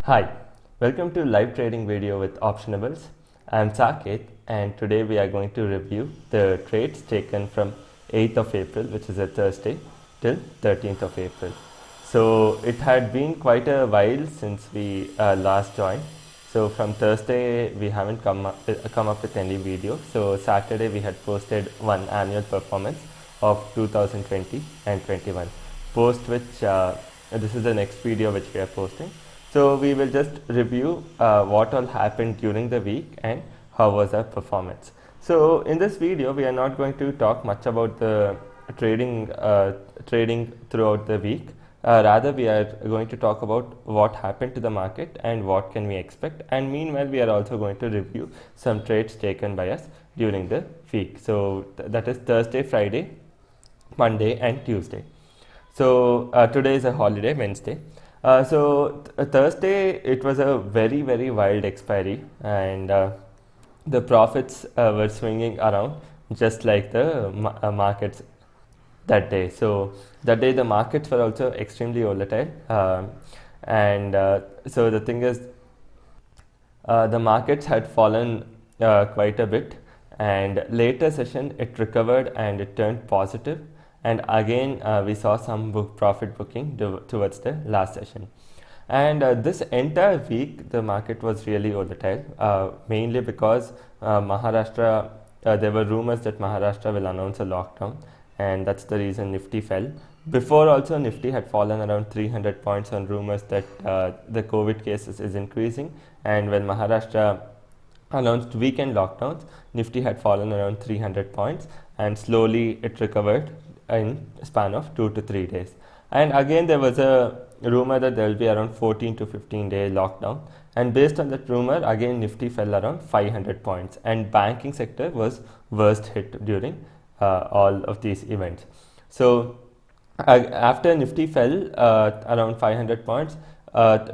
Hi, welcome to live trading video with Optionables. I'm Saket and today we are going to review the trades taken from 8th of April, which is a Thursday, till 13th of April. So it had been quite a while since we last joined. So from Thursday we haven't come up with any video. So Saturday we had posted one annual performance of 2020 and 21. Post which this is the next video which we are posting. So we will just review what all happened during the week and how was our performance. So in this video, we are not going to talk much about the trading throughout the week. Rather, we are going to talk about what happened to the market and what can we expect. And meanwhile, we are also going to review some trades taken by us during the week. So that is Thursday, Friday, Monday, and Tuesday. So today is a holiday, Wednesday. Thursday, it was a very, very wild expiry, and the profits were swinging around just like the markets that day. So that day, the markets were also extremely volatile, so the thing is, the markets had fallen quite a bit, and later session it recovered and it turned positive. And again, we saw some profit booking towards the last session. And this entire week, the market was really volatile, mainly because Maharashtra, there were rumors that Maharashtra will announce a lockdown, and that's the reason Nifty fell. Before also, Nifty had fallen around 300 points on rumors that the COVID cases is increasing, and when Maharashtra announced weekend lockdowns, Nifty had fallen around 300 points, and slowly it recovered in a span of 2 to 3 days. And again, there was a rumor that there will be around 14 to 15 day lockdown, and based on that rumor, again Nifty fell around 500 points, and banking sector was worst hit during all of these events. So after Nifty fell around 500 points,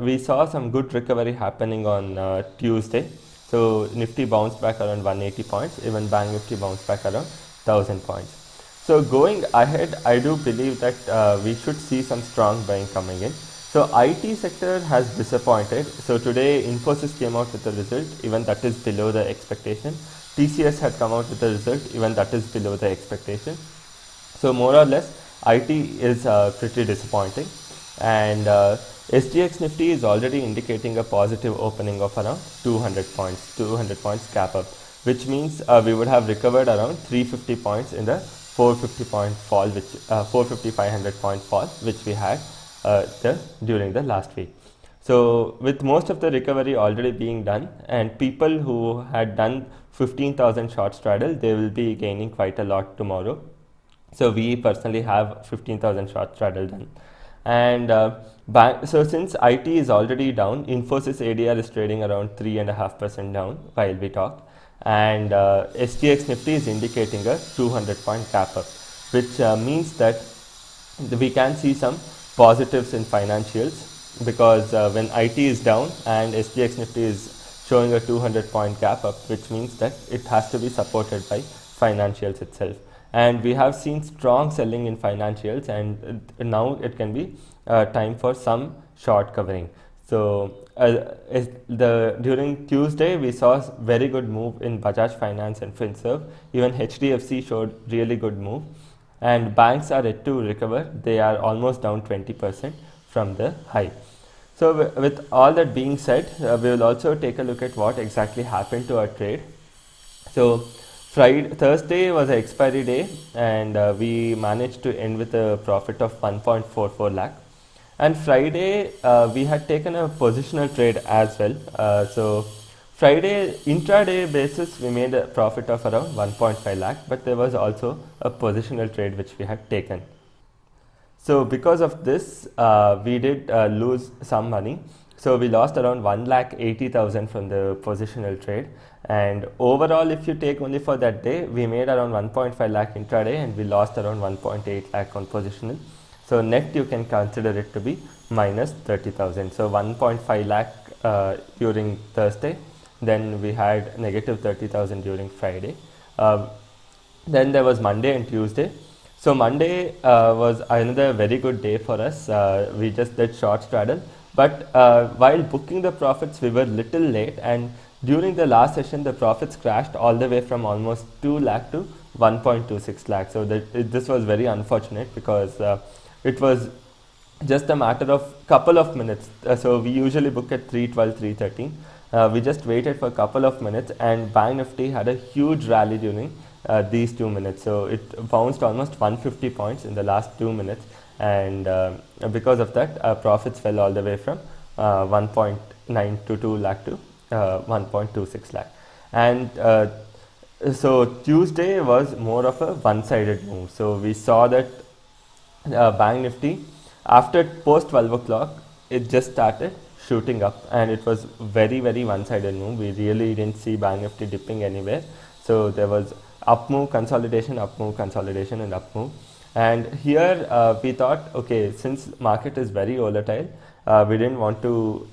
we saw some good recovery happening on Tuesday. So Nifty bounced back around 180 points, even BankNifty bounced back around 1000 points. So going ahead, I do believe that we should see some strong buying coming in. So IT sector has disappointed. So today Infosys came out with a result, even that is below the expectation. TCS had come out with a result, even that is below the expectation. So more or less, IT is pretty disappointing. And SGX Nifty is already indicating a positive opening of around 200 points gap up, which means we would have recovered around 350 points in the 450 point fall, which 500 point fall, which we had during the last week. So with most of the recovery already being done, and people who had done 15,000 short straddle, they will be gaining quite a lot tomorrow. So we personally have 15,000 short straddle done. And so since IT is already down, Infosys ADR is trading around 3.5% down while we talk. And SGX Nifty is indicating a 200 point gap up, which means that we can see some positives in financials, because when IT is down and SGX Nifty is showing a 200 point gap up, which means that it has to be supported by financials itself. And we have seen strong selling in financials, and now it can be time for some short covering. So during Tuesday, we saw very good move in Bajaj Finance and Finserv. Even HDFC showed really good move, and banks are yet to recover. They are almost down 20% from the high. So with all that being said, we will also take a look at what exactly happened to our trade. So Thursday was an expiry day, and we managed to end with a profit of 1.44 lakh. And Friday, we had taken a positional trade as well. So Friday, intraday basis, we made a profit of around 1.5 lakh, but there was also a positional trade which we had taken. So because of this, we did lose some money. So we lost around 1,80,000 from the positional trade. And overall, if you take only for that day, we made around 1.5 lakh intraday, and we lost around 1.8 lakh on positional. So net, you can consider it to be minus 30,000. So 1.5 lakh during Thursday. Then we had negative 30,000 during Friday. Then there was Monday and Tuesday. So Monday was another very good day for us. We just did short straddle. But while booking the profits, we were little late, and during the last session, the profits crashed all the way from almost 2 lakh to 1.26 lakh. So this was very unfortunate, because it was just a matter of couple of minutes. So we usually book at 3:12, 3:13. We just waited for a couple of minutes, and Bank Nifty had a huge rally during these 2 minutes. So it bounced almost 150 points in the last 2 minutes, and because of that, profits fell all the way from 1.922 lakh to 1.26 lakh. And so Tuesday was more of a one-sided move. So we saw that Bank Nifty, after post 12 o'clock, it just started shooting up, and it was very one-sided move. We really didn't see Bank Nifty dipping anywhere. So there was up move, consolidation, up move, consolidation, and up move. And here we thought, okay, since market is very volatile, we didn't want to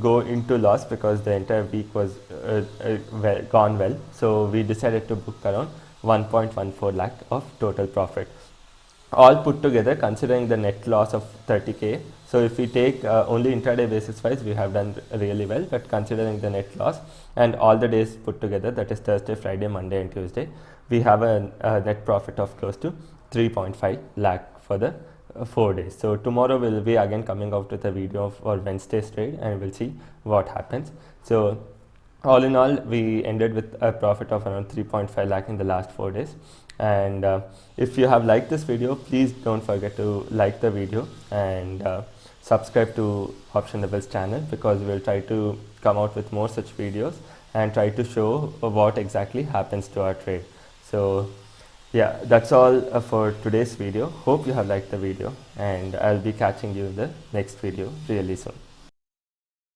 go into loss, because the entire week was gone well. So we decided to book around 1.14 lakh of total profit, all put together, considering the net loss of 30k. So if we take only intraday basis wise, we have done really well, but considering the net loss and all the days put together, that is Thursday, Friday, Monday and Tuesday, we have a net profit of close to 3.5 lakh for the 4 days. So tomorrow we'll be again coming out with a video of our Wednesday's trade, and we'll see what happens. So all in all, we ended with a profit of around 3.5 lakh in the last 4 days. And if you have liked this video, please don't forget to like the video and subscribe to Optionables channel, because we'll try to come out with more such videos and try to show what exactly happens to our trade. So yeah, that's all for today's video. Hope you have liked the video, and I'll be catching you in the next video really soon.